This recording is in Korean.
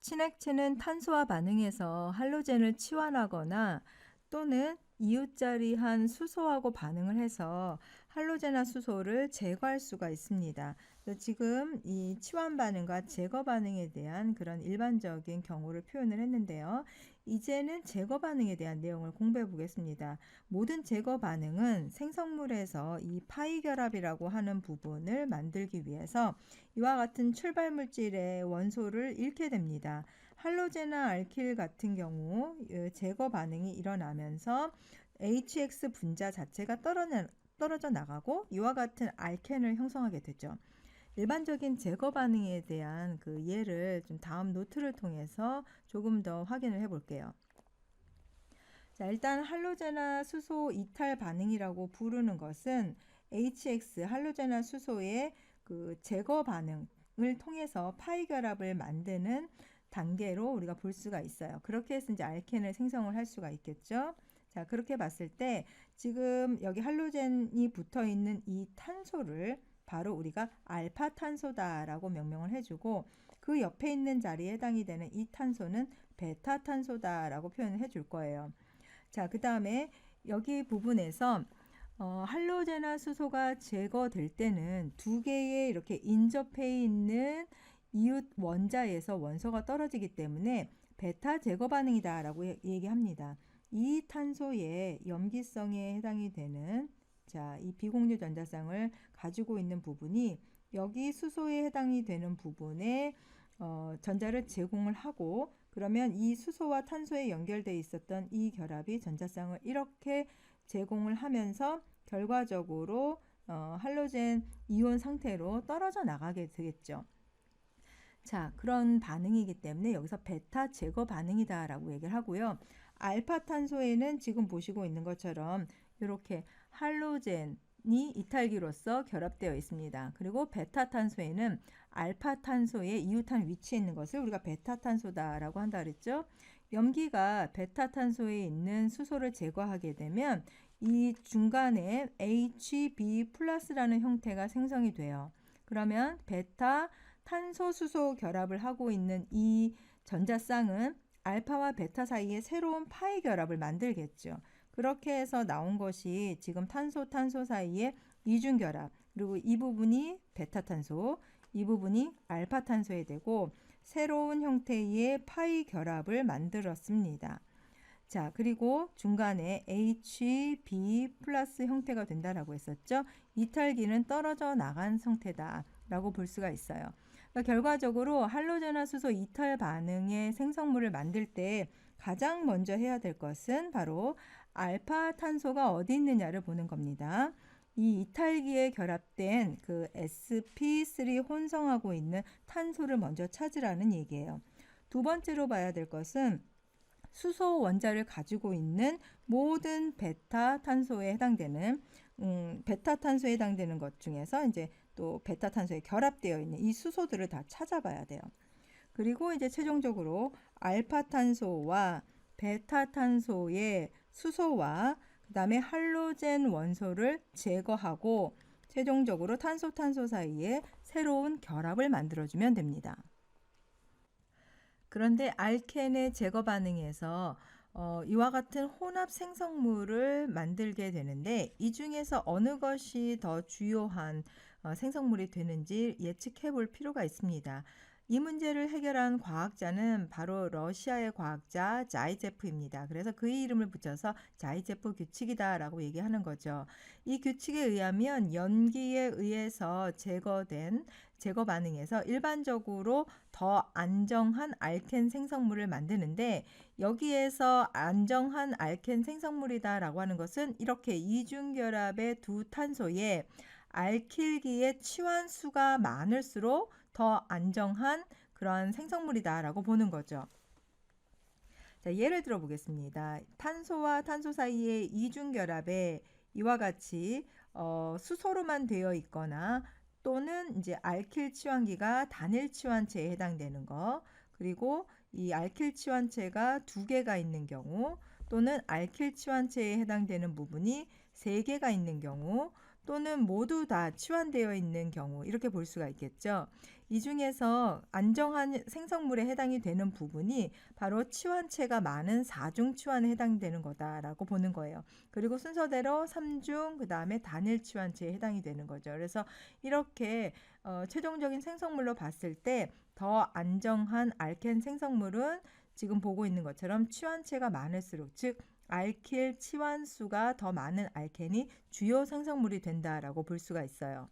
친액체는 탄소와 반응해서 할로젠을 치환하거나 또는 이웃자리한 수소하고 반응을 해서 할로젠화 수소를 제거할 수가 있습니다. 그래서 지금 이 치환 반응과 제거 반응에 대한 그런 일반적인 경우를 표현을 했는데요. 이제는 제거 반응에 대한 내용을 공부해 보겠습니다. 모든 제거 반응은 생성물에서 이 파이 결합이라고 하는 부분을 만들기 위해서 이와 같은 출발 물질의 원소를 잃게 됩니다. 할로젠이나 알킬 같은 경우 제거 반응이 일어나면서 HX 분자 자체가 떨어져 나가고 이와 같은 알켄을 형성하게 되죠. 일반적인 제거 반응에 대한 그 예를 좀 다음 노트를 통해서 조금 더 확인을 해 볼게요. 자, 일단 할로젠화 수소 이탈 반응이라고 부르는 것은 HX 할로젠화 수소의 그 제거 반응을 통해서 파이 결합을 만드는 단계로 우리가 볼 수가 있어요. 그렇게 해서 이제 알켄을 생성을 할 수가 있겠죠. 자, 그렇게 봤을 때 지금 여기 할로젠이 붙어 있는 이 탄소를 바로 우리가 알파 탄소다라고 명명을 해주고 그 옆에 있는 자리에 해당이 되는 이 탄소는 베타 탄소다라고 표현을 해줄 거예요. 자, 그 다음에 여기 부분에서 할로젠화 수소가 제거될 때는 두 개의 이렇게 인접해 있는 이웃 원자에서 원소가 떨어지기 때문에 베타 제거 반응이다 라고 얘기합니다. 이 탄소의 염기성에 해당이 되는 자, 이 비공유 전자쌍을 가지고 있는 부분이 여기 수소에 해당이 되는 부분에 전자를 제공을 하고 그러면 이 수소와 탄소에 연결되어 있었던 이 결합이 전자쌍을 이렇게 제공을 하면서 결과적으로 할로젠 이온 상태로 떨어져 나가게 되겠죠. 자, 그런 반응이기 때문에 여기서 베타 제거 반응이다 라고 얘기를 하고요. 알파 탄소에는 지금 보시고 있는 것처럼 이렇게 할로젠이 이탈기로서 결합되어 있습니다. 그리고 베타 탄소에는 알파 탄소의 이웃한 위치에 있는 것을 우리가 베타 탄소다라고 한다 그랬죠. 염기가 베타 탄소에 있는 수소를 제거하게 되면 이 중간에 HB 플러스라는 형태가 생성이 돼요. 그러면 베타 탄소 수소 결합을 하고 있는 이 전자쌍은 알파와 베타 사이에 새로운 파이 결합을 만들겠죠. 그렇게 해서 나온 것이 지금 탄소 사이에 이중 결합, 그리고 이 부분이 베타 탄소, 이 부분이 알파 탄소에 되고 새로운 형태의 파이 결합을 만들었습니다. 자, 그리고 중간에 HB 플러스 형태가 된다라고 했었죠. 이탈기는 떨어져 나간 상태다 라고 볼 수가 있어요. 그러니까 결과적으로 할로젠화 수소 이탈 반응의 생성물을 만들 때 가장 먼저 해야 될 것은 바로 알파 탄소가 어디 있느냐를 보는 겁니다. 이 이탈기에 결합된 그 sp3 혼성하고 있는 탄소를 먼저 찾으라는 얘기예요. 두 번째로 봐야 될 것은 수소 원자를 가지고 있는 모든 베타 탄소에 해당되는 베타 탄소에 해당되는 것 중에서 이제 또 베타 탄소에 결합되어 있는 이 수소들을 다 찾아봐야 돼요. 그리고 이제 최종적으로 알파 탄소와 베타 탄소의 수소와 그 다음에 할로젠 원소를 제거하고 최종적으로 탄소 사이에 새로운 결합을 만들어주면 됩니다. 그런데 알켄의 제거 반응에서 이와 같은 혼합 생성물을 만들게 되는데 이 중에서 어느 것이 더 주요한 생성물이 되는지 예측해 볼 필요가 있습니다. 이 문제를 해결한 과학자는 바로 러시아의 과학자 자이제프입니다. 그래서 그의 이름을 붙여서 자이제프 규칙이다 라고 얘기하는 거죠. 이 규칙에 의하면 연기에 의해서 제거된 제거 반응에서 일반적으로 더 안정한 알켄 생성물을 만드는데 여기에서 안정한 알켄 생성물이다 라고 하는 것은 이렇게 이중결합의 두 탄소에 알킬기의 치환수가 많을수록 더 안정한 그런 생성물이다 라고 보는 거죠. 자, 예를 들어 보겠습니다. 탄소와 탄소 사이의 이중결합에 이와 같이 수소로만 되어 있거나 또는 이제 알킬 치환기가 단일 치환체에 해당되는 거, 그리고 이 알킬 치환체가 두 개가 있는 경우, 또는 알킬 치환체에 해당되는 부분이 세 개가 있는 경우, 또는 모두 다 치환되어 있는 경우 이렇게 볼 수가 있겠죠. 이 중에서 안정한 생성물에 해당이 되는 부분이 바로 치환체가 많은 4중 치환에 해당되는 거다라고 보는 거예요. 그리고 순서대로 3중, 그다음에 단일 치환체에 해당이 되는 거죠. 그래서 이렇게 최종적인 생성물로 봤을 때 더 안정한 알켄 생성물은 지금 보고 있는 것처럼 치환체가 많을수록, 즉 알킬 치환수가 더 많은 알켄이 주요 생성물이 된다라고 볼 수가 있어요.